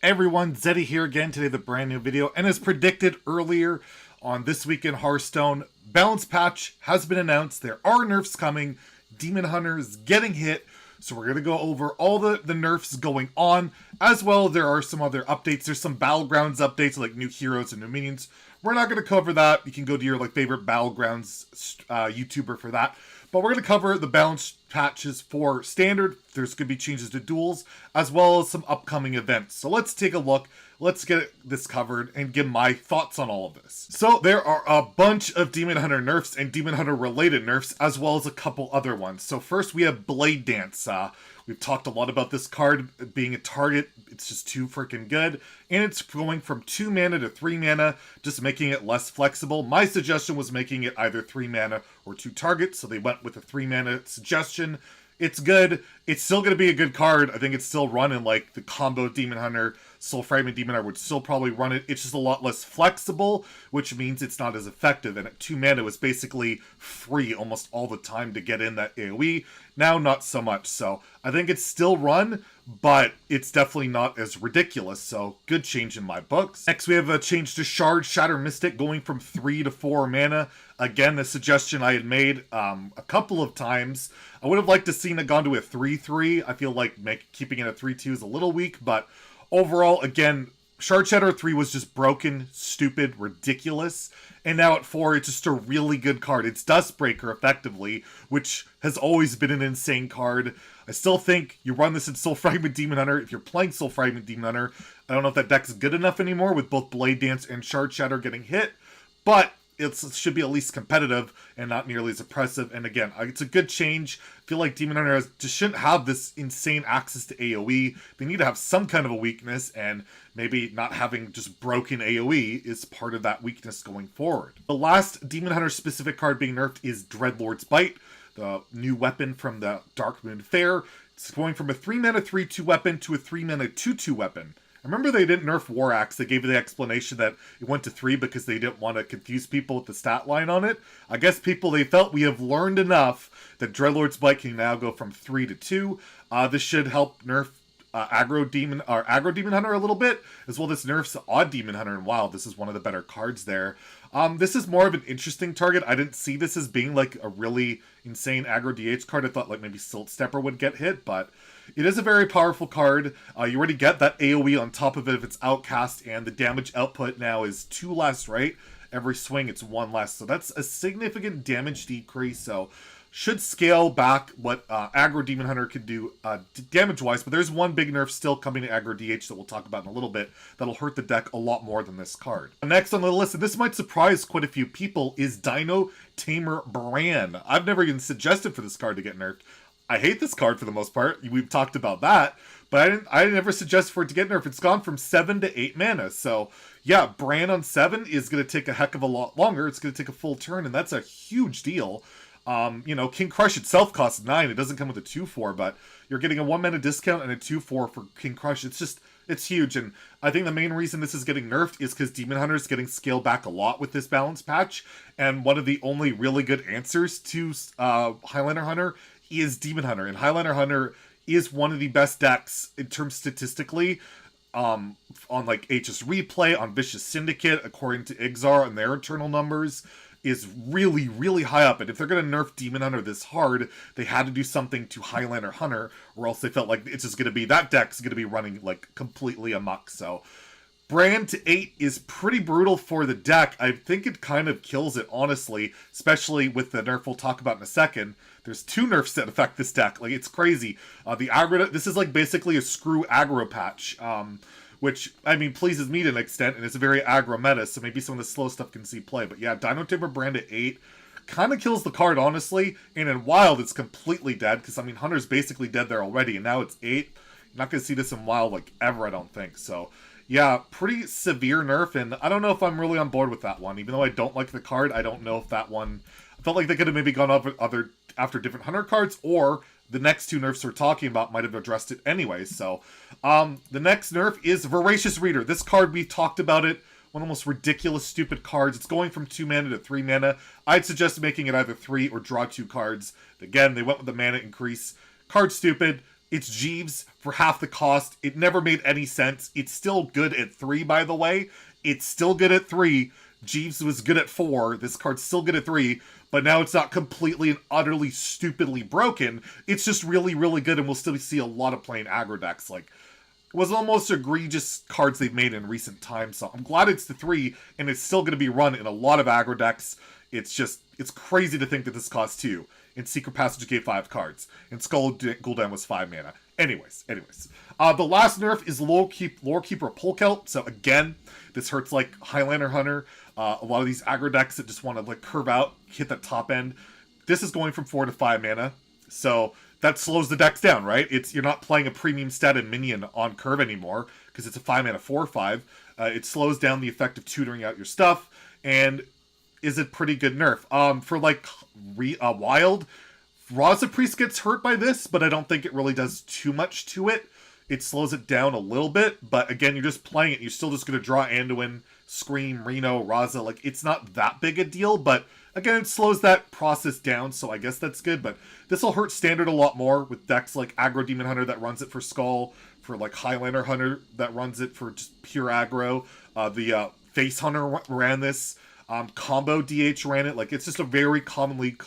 Everyone, Zeddy here again today with a brand new video, and as predicted earlier on This Week in Hearthstone, balance patch has been announced. There are nerfs coming, Demon Hunter is getting hit, so we're going to go over all the nerfs going on, as well there are some other updates. There's some Battlegrounds updates like new heroes and new minions. We're not going to cover that. You can go to your favorite Battlegrounds YouTuber for that. But we're going to cover the balance patches for Standard. There's going to be changes to Duels, as well as some upcoming events. So let's take a look. Let's get this covered and give my thoughts on all of this. So there are a bunch of Demon Hunter nerfs and Demon Hunter related nerfs, as well as a couple other ones. So first we have Blade Dance. We've talked a lot about this card being a target. It's just too freaking good. And it's going from 2 mana to 3 mana, just making it less flexible. My suggestion was making it either 3 mana or 2 targets, so they went with a 3 mana suggestion. It's good. It's still going to be a good card. I think it's still running like the combo Demon Hunter, Soul Fragment Demon Hunter would still probably run it. It's just a lot less flexible, which means it's not as effective. And at 2 mana, it was basically free almost all the time to get in that AoE. Now, not so much. So I think it's still run, but it's definitely not as ridiculous. So good change in my books. Next, we have a change to Shard Shatter Mystic going from 3 to 4 mana. Again, the suggestion I had made a couple of times. I would have liked to seen it gone to a 3-3. I feel like keeping it a 3-2 is a little weak, but overall, again, Shard Shatter 3 was just broken, stupid, ridiculous. And now at 4, it's just a really good card. It's Dustbreaker, effectively, which has always been an insane card. I still think you run this in Soul Fragment Demon Hunter. If you're playing Soul Fragment Demon Hunter, I don't know if that deck's good enough anymore with both Blade Dance and Shard Shatter getting hit, but it should be at least competitive and not nearly as oppressive. And again, it's a good change. I feel like Demon Hunter just shouldn't have this insane access to AoE. They need to have some kind of a weakness, and maybe not having just broken AoE is part of that weakness going forward. The last Demon Hunter specific card being nerfed is Dreadlord's Bite, the new weapon from the Darkmoon Faire. It's going from a 3 mana 3/2 weapon to a 3 mana 2/2 weapon. I remember they didn't nerf War Axe. They gave the explanation that it went to 3 because they didn't want to confuse people with the stat line on it. I guess they felt we have learned enough that Dreadlord's Bite can now go from 3 to 2. This should help nerf Aggro Demon Hunter a little bit, as well as nerfs Odd Demon Hunter in Wild. This is one of the better cards there. This is more of an interesting target. I didn't see this as being like a really insane aggro DH card. I thought like maybe Silt Stepper would get hit, but it is a very powerful card. You already get that AoE on top of it if it's outcast, and the damage output now is 2 less, right? Every swing it's 1 less, so that's a significant damage decrease, so should scale back what Aggro Demon Hunter can do damage-wise, but there's one big nerf still coming to Aggro DH that we'll talk about in a little bit that'll hurt the deck a lot more than this card. Next on the list, and this might surprise quite a few people, is Dino Tamer Bran. I've never even suggested for this card to get nerfed. I hate this card for the most part. We've talked about that, but I never suggest for it to get nerfed. It's gone from 7 to 8 mana, so yeah, Bran on 7 is going to take a heck of a lot longer. It's going to take a full turn, and that's a huge deal. King Crush itself costs 9. It doesn't come with a 2/4, but you're getting a 1 mana discount and a 2/4 for King Crush. It's huge, and I think the main reason this is getting nerfed is because Demon Hunter is getting scaled back a lot with this balance patch, and one of the only really good answers to Highlander Hunter is Demon Hunter, and Highlander Hunter is one of the best decks in terms statistically on like HS Replay, on Vicious Syndicate, according to Ixar and their internal numbers, is really, really high up. And if they're going to nerf Demon Hunter this hard, they had to do something to Highlander Hunter, or else they felt like it's just going to be, that deck's going to be running like completely amok. So Bran to 8 is pretty brutal for the deck. I think it kind of kills it, honestly, especially with the nerf we'll talk about in a second. There's 2 nerfs that affect this deck. Like, it's crazy. The aggro, this is like basically a screw aggro patch, which, I mean, pleases me to an extent, and it's a very aggro meta, so maybe some of the slow stuff can see play. But yeah, Dino Tamer Bran to 8 kind of kills the card, honestly, and in Wild, it's completely dead, because, I mean, Hunter's basically dead there already, and now it's 8. You're not going to see this in Wild, like, ever, I don't think. So yeah, pretty severe nerf, and I don't know if I'm really on board with that one. Even though I don't like the card, I don't know if that one, I felt like they could have maybe gone after different Hunter cards, or the next 2 nerfs we're talking about might have addressed it anyway. So the next nerf is Voracious Reader. This card, we talked about it, one of the most ridiculous, stupid cards. It's going from 2 mana to 3 mana. I'd suggest making it either 3 or draw 2 cards. Again, they went with the mana increase. Card stupid. It's Jeeves for half the cost. It never made any sense. It's still good at 3, by the way. It's still good at 3. Jeeves was good at 4. This card's still good at 3. But now it's not completely and utterly stupidly broken. It's just really, really good, and we'll still see a lot of playing aggro decks. Like, it was almost egregious cards they've made in recent times. So I'm glad it's the 3, and it's still going to be run in a lot of aggro decks. It's crazy to think that this costs 2. And Secret Passage gave 5 cards. And Skull Gul'dan was 5 mana. Anyways. The last nerf is Lore Keeper Polkelt. So again, this hurts like Highlander Hunter. A lot of these aggro decks that just want to like curve out, hit that top end. This is going from 4 to 5 mana. So that slows the decks down, right? You're not playing a premium stat and minion on curve anymore, because it's a 5 mana 4/5. It slows down the effect of tutoring out your stuff, and is a pretty good nerf. For like Wild, Raza Priest gets hurt by this, but I don't think it really does too much to it. It slows it down a little bit, but again, you're just playing it. You're still just going to draw Anduin, Scream, Reno, Raza. Like, it's not that big a deal, but again, it slows that process down, so I guess that's good. But this will hurt Standard a lot more with decks like Aggro Demon Hunter that runs it for Skull, for like Highlander Hunter that runs it for just pure aggro. The Face Hunter ran this. Combo DH ran it. Like, it's just a very commonly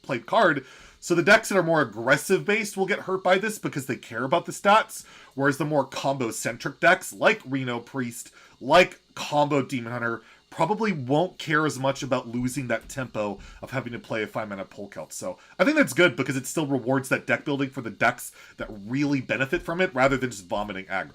played card. So the decks that are more aggressive based will get hurt by this because they care about the stats, whereas the more combo centric decks like Reno Priest, like Combo Demon Hunter, probably won't care as much about losing that tempo of having to play a 5 mana Polkelt. So I think that's good because it still rewards that deck building for the decks that really benefit from it rather than just vomiting aggro.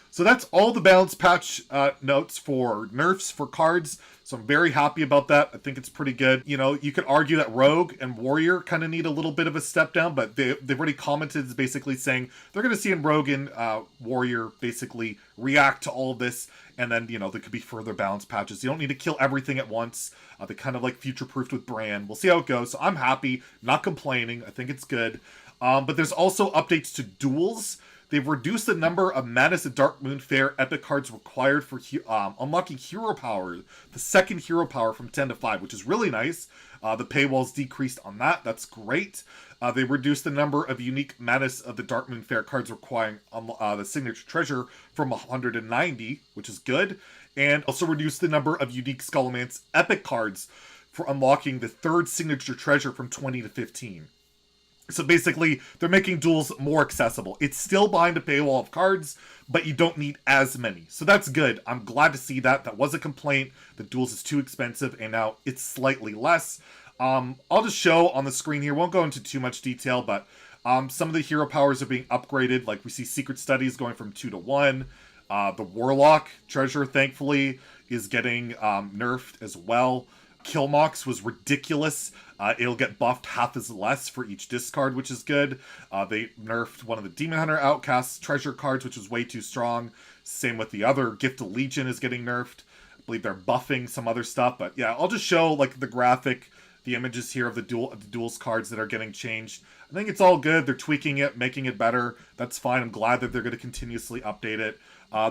So that's all the balance patch notes for nerfs for cards. So I'm very happy about that. I think it's pretty good. You know, you could argue that Rogue and Warrior kind of need a little bit of a step down, but they've already commented basically saying they're going to see in Rogue and Warrior basically react to all of this, and then, you know, there could be further balance patches. You don't need to kill everything at once. They kind of like future-proofed with Bran. We'll see how it goes. So I'm happy, not complaining. I think it's good. But there's also updates to Duels. They've reduced the number of Madness at Darkmoon Faire epic cards required for unlocking hero power, the second hero power, from 10 to 5, which is really nice. The paywall's decreased on that. That's great. They reduced the number of unique Madness of the Darkmoon Faire cards requiring the signature treasure from 190, which is good. And also reduced the number of unique Skullman's epic cards for unlocking the third signature treasure from 20 to 15. So basically, they're making Duels more accessible. It's still behind a paywall of cards, but you don't need as many. So that's good. I'm glad to see that. That was a complaint that Duels is too expensive, and now it's slightly less. I'll just show on the screen here. Won't go into too much detail, but some of the hero powers are being upgraded. Like, we see Secret Studies going from 2 to 1. The Warlock Treasure, thankfully, is getting nerfed as well. Killmox was ridiculous. It'll get buffed half as less for each discard, which is good. They nerfed one of the Demon Hunter Outcasts treasure cards, which was way too strong. Same with the other. Gift of Legion is getting nerfed. I believe they're buffing some other stuff, but yeah, I'll just show like the graphic, the images here of the Duels cards that are getting changed. I think it's all good. They're tweaking it, making it better. That's fine. I'm glad that they're going to continuously update it.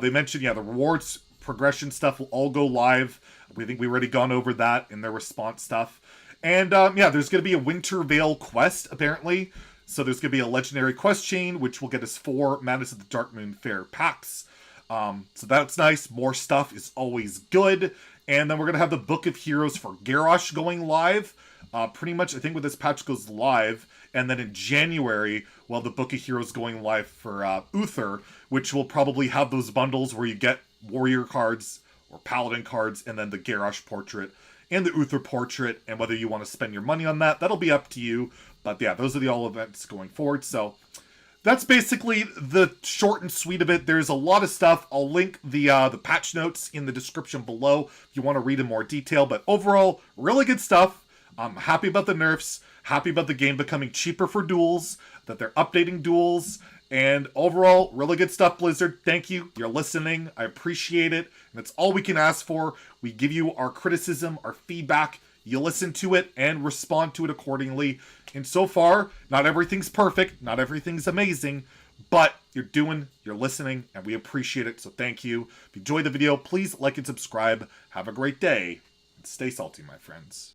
They mentioned, yeah, the rewards progression stuff will all go live. We think we've already gone over that in their response stuff. And yeah, there's going to be a Winter Veil quest, apparently. So there's going to be a legendary quest chain, which will get us 4 Madness of the Darkmoon Faire packs. So that's nice. More stuff is always good. And then we're going to have the Book of Heroes for Garrosh going live. Pretty much, I think, when this patch goes live. And then in January, well, the Book of Heroes going live for Uther, which will probably have those bundles where you get Warrior cards or Paladin cards, and then the Garrosh portrait and the Uther portrait, and whether you want to spend your money on that, that'll be up to you. But yeah, those are the all events going forward. So that's basically the short and sweet of it. There's a lot of stuff. I'll link the patch notes in the description below if you want to read in more detail. But overall, really good stuff. I'm happy about the nerfs, happy about the game becoming cheaper for Duels, that they're updating Duels, and overall, really good stuff, Blizzard. Thank you. You're listening. I appreciate it. And that's all we can ask for. We give you our criticism, our feedback. You listen to it and respond to it accordingly. And so far, not everything's perfect. Not everything's amazing. But you're listening, and we appreciate it. So thank you. If you enjoyed the video, please like and subscribe. Have a great day. And stay salty, my friends.